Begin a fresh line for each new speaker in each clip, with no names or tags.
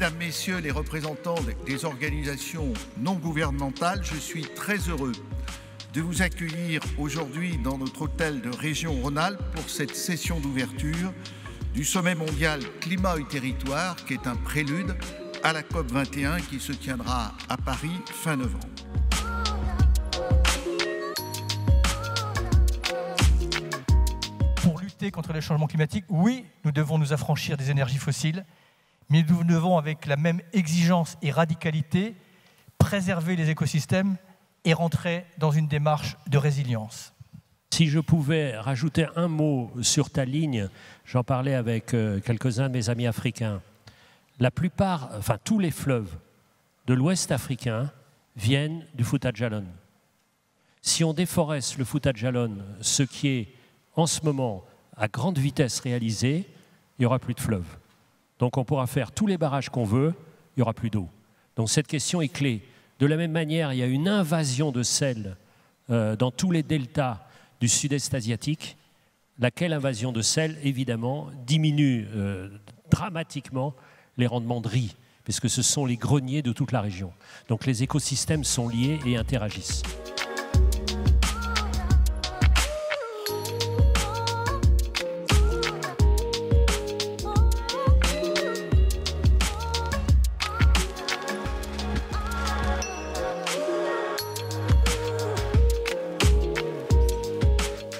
Mesdames, Messieurs les représentants des organisations non gouvernementales, je suis très heureux de vous accueillir aujourd'hui dans notre hôtel de Région Rhône-Alpes pour cette session d'ouverture du sommet mondial Climat et Territoire, qui est un prélude à la COP21 qui se tiendra à Paris fin novembre.
Pour lutter contre le changement climatique, oui, nous devons nous affranchir des énergies fossiles, mais nous devons, avec la même exigence et radicalité, préserver les écosystèmes et rentrer dans une démarche de résilience.
Si je pouvais rajouter un mot sur ta ligne, j'en parlais avec quelques-uns de mes amis africains. La plupart, enfin tous les fleuves de l'Ouest africain viennent du Fouta Djallon. Si on déforeste le Fouta Djallon, ce qui est en ce moment à grande vitesse réalisé, il n'y aura plus de fleuves. Donc on pourra faire tous les barrages qu'on veut, il n'y aura plus d'eau. Donc cette question est clé. De la même manière, il y a une invasion de sel dans tous les deltas du sud-est asiatique, laquelle invasion de sel, évidemment, diminue dramatiquement les rendements de riz, puisque ce sont les greniers de toute la région. Donc les écosystèmes sont liés et interagissent.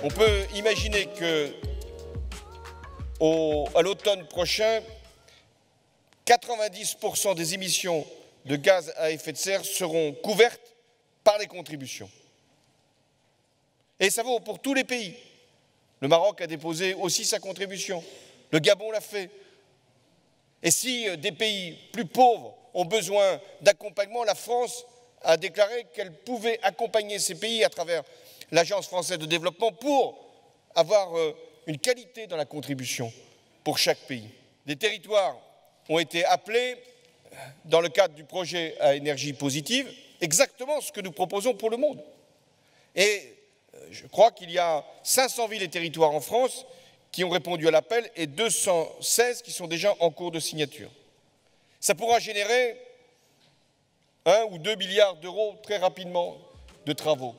On peut imaginer que à l'automne prochain, 90% des émissions de gaz à effet de serre seront couvertes par les contributions. Et ça vaut pour tous les pays. Le Maroc a déposé aussi sa contribution. Le Gabon l'a fait. Et si des pays plus pauvres ont besoin d'accompagnement, la France a déclaré qu'elle pouvait accompagner ces pays à travers l'Agence française de développement pour avoir une qualité dans la contribution pour chaque pays. Des territoires ont été appelés, dans le cadre du projet à énergie positive, exactement ce que nous proposons pour le monde. Et je crois qu'il y a 500 villes et territoires en France qui ont répondu à l'appel et 216 qui sont déjà en cours de signature. Ça pourra générer 1 ou 2 milliards d'euros très rapidement de travaux.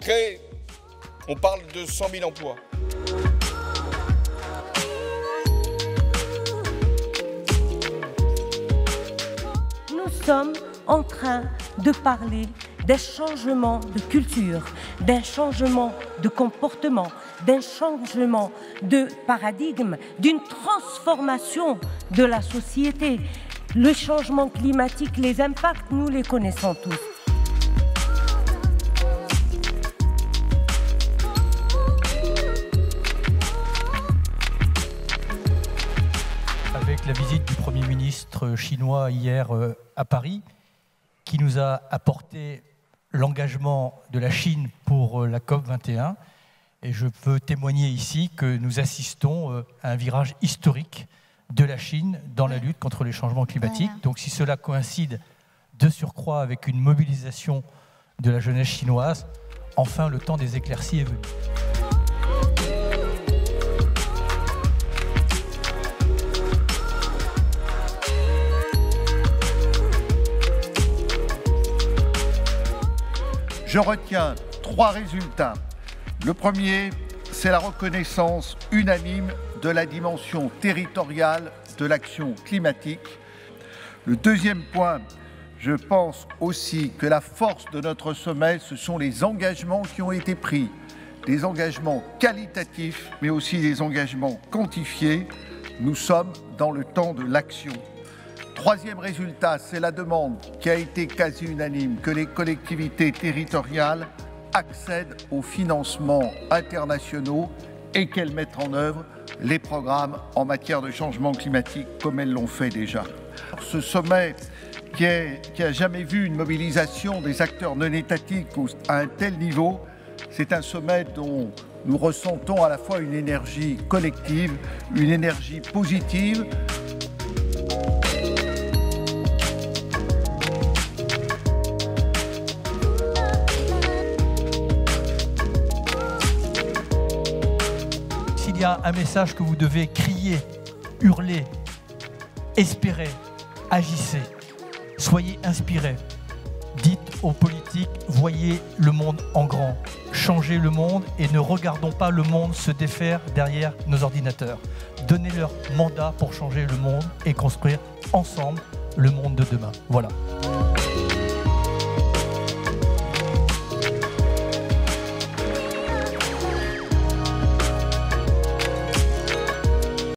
On parle de 100 000 emplois.
Nous sommes en train de parler d'un changement de culture, d'un changement de comportement, d'un changement de paradigme, d'une transformation de la société. Le changement climatique, les impacts, nous les connaissons tous.
Avec la visite du Premier ministre chinois hier à Paris, qui nous a apporté l'engagement de la Chine pour la COP21. Et je peux témoigner ici que nous assistons à un virage historique de la Chine dans la lutte contre les changements climatiques. Voilà. Donc si cela coïncide de surcroît avec une mobilisation de la jeunesse chinoise, enfin le temps des éclaircies est venu.
Je retiens 3 résultats. Le premier, c'est la reconnaissance unanime de la dimension territoriale de l'action climatique. Le deuxième point, je pense aussi que la force de notre sommet, ce sont les engagements qui ont été pris. Des engagements qualitatifs, mais aussi des engagements quantifiés. Nous sommes dans le temps de l'action. Troisième résultat, c'est la demande qui a été quasi unanime que les collectivités territoriales accèdent aux financements internationaux et qu'elles mettent en œuvre les programmes en matière de changement climatique comme elles l'ont fait déjà. Ce sommet qui a jamais vu une mobilisation des acteurs non étatiques à un tel niveau, c'est un sommet dont nous ressentons à la fois une énergie collective, une énergie positive.
Il y a un message que vous devez crier, hurler, espérer, agissez. Soyez inspirés. Dites aux politiques, voyez le monde en grand. Changez le monde et ne regardons pas le monde se défaire derrière nos ordinateurs. Donnez-leur mandat pour changer le monde et construire ensemble le monde de demain. Voilà.